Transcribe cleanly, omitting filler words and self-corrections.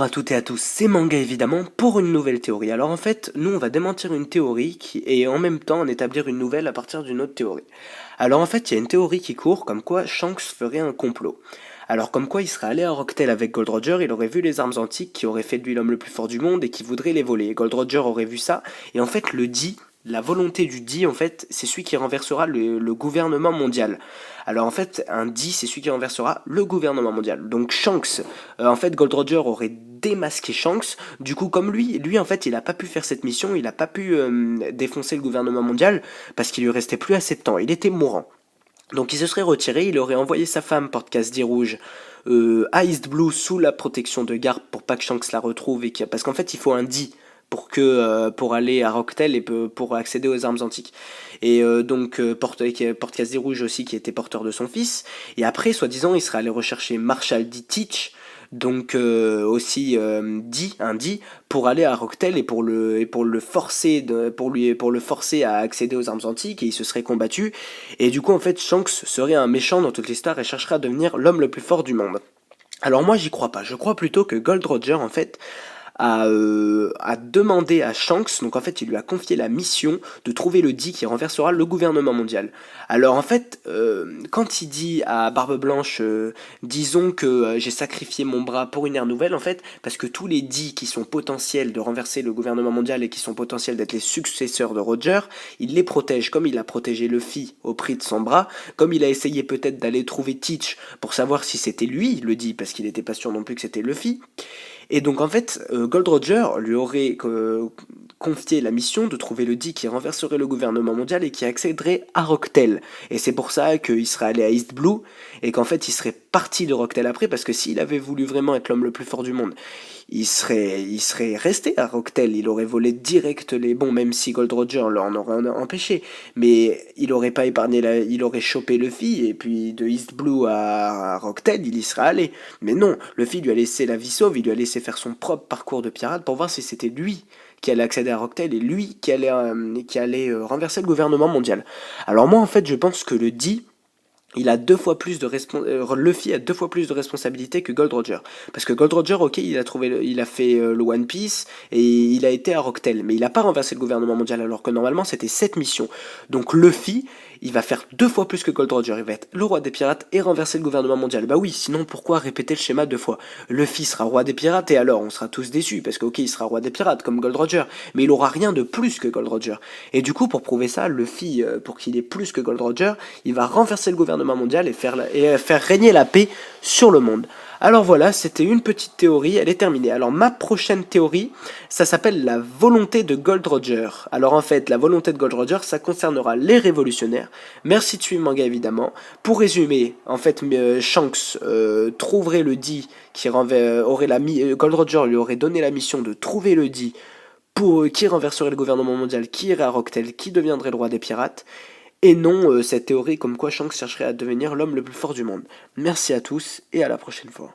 Bonjour à toutes et à tous, c'est Manga évidemment pour une nouvelle théorie. Alors en fait, nous on va démentir une théorie et en même temps en établir une nouvelle à partir d'une autre théorie. Alors en fait, il y a une théorie qui court comme quoi Shanks ferait un complot. Alors comme quoi il serait allé à Rocktail avec Gold Roger, il aurait vu les armes antiques qui auraient fait de lui l'homme le plus fort du monde et qui voudrait les voler. Gold Roger aurait vu ça et en fait le dit, la volonté du dit en fait, c'est celui qui renversera le gouvernement mondial. Alors en fait, un dit c'est celui qui renversera le gouvernement mondial. Donc Shanks, en fait Gold Roger aurait démasqué Shanks. Du coup, comme lui en fait, il a pas pu faire cette mission, il a pas pu défoncer le gouvernement mondial parce qu'il lui restait plus assez de temps. Il était mourant. Donc il se serait retiré, il aurait envoyé sa femme, Porte-Casse-Dit Rouge, à East Blue sous la protection de garde pour pas que Shanks la retrouve parce qu'en fait il faut un dit pour aller à Rocktail et pour accéder aux armes antiques. Et donc Porte-Casse-Dit Rouge aussi qui était porteur de son fils. Et après, soi-disant, il serait allé rechercher Marshall D. Teach, donc aussi un dit pour aller à Rocktail et pour le forcer pour le forcer à accéder aux armes antiques et il se serait combattu et du coup en fait Shanks serait un méchant dans toute l'histoire et chercherait à devenir l'homme le plus fort du monde. Alors moi j'y crois pas, je crois plutôt que Gold Roger en fait a demandé à Shanks, donc en fait il lui a confié la mission de trouver le dit qui renversera le gouvernement mondial. Alors en fait, quand il dit à Barbe Blanche, disons que j'ai sacrifié mon bras pour une ère nouvelle, en fait, parce que tous les dits qui sont potentiels de renverser le gouvernement mondial et qui sont potentiels d'être les successeurs de Roger, il les protège comme il a protégé Luffy au prix de son bras, comme il a essayé peut-être d'aller trouver Teach pour savoir si c'était lui, le dit, parce qu'il n'était pas sûr non plus que c'était Luffy. Et donc en fait, Gold Roger lui aurait confié la mission de trouver le dit qui renverserait le gouvernement mondial et qui accéderait à Rocktail. Et c'est pour ça qu'il serait allé à East Blue et qu'en fait il serait parti de Rocktail après parce que s'il avait voulu vraiment être l'homme le plus fort du monde, il serait resté à Rocktail, il aurait volé direct les bons, même si Gold Roger l'en aurait empêché, mais il aurait pas épargné, il aurait chopé Luffy, et puis de East Blue à Rocktail, il y serait allé. Mais non, Luffy lui a laissé la vie sauve, il lui a laissé faire son propre parcours de pirate pour voir si c'était lui qui allait accéder à Rocktail et lui qui allait renverser le gouvernement mondial. Alors moi en fait je pense que le dit il a Luffy a 2 fois plus de responsabilités que Gold Roger. Parce que Gold Roger, ok, il a fait le One Piece et il a été à Rocktail, mais il a pas renversé le gouvernement mondial alors que normalement c'était 7 missions. Donc Luffy, il va faire 2 fois plus que Gold Roger. Il va être le roi des pirates et renverser le gouvernement mondial. Bah oui, sinon pourquoi répéter le schéma 2 fois? Luffy sera roi des pirates et alors on sera tous déçus parce que ok, il sera roi des pirates comme Gold Roger, mais il aura rien de plus que Gold Roger. Et du coup, pour prouver ça, Luffy, pour qu'il ait plus que Gold Roger, il va renverser le gouvernement mondial et faire régner la paix sur le monde. Alors voilà, c'était une petite théorie, elle est terminée. Alors ma prochaine théorie, ça s'appelle la volonté de Gold Roger. Alors en fait, la volonté de Gold Roger, ça concernera les révolutionnaires. Merci de suivre Manga évidemment. Pour résumer, en fait, Shanks trouverait le dit qui aurait Gold Roger lui aurait donné la mission de trouver le dit pour qui renverserait le gouvernement mondial, qui irait à Rocktail, qui deviendrait le roi des pirates. Et non cette théorie comme quoi Shanks chercherait à devenir l'homme le plus fort du monde. Merci à tous et à la prochaine fois.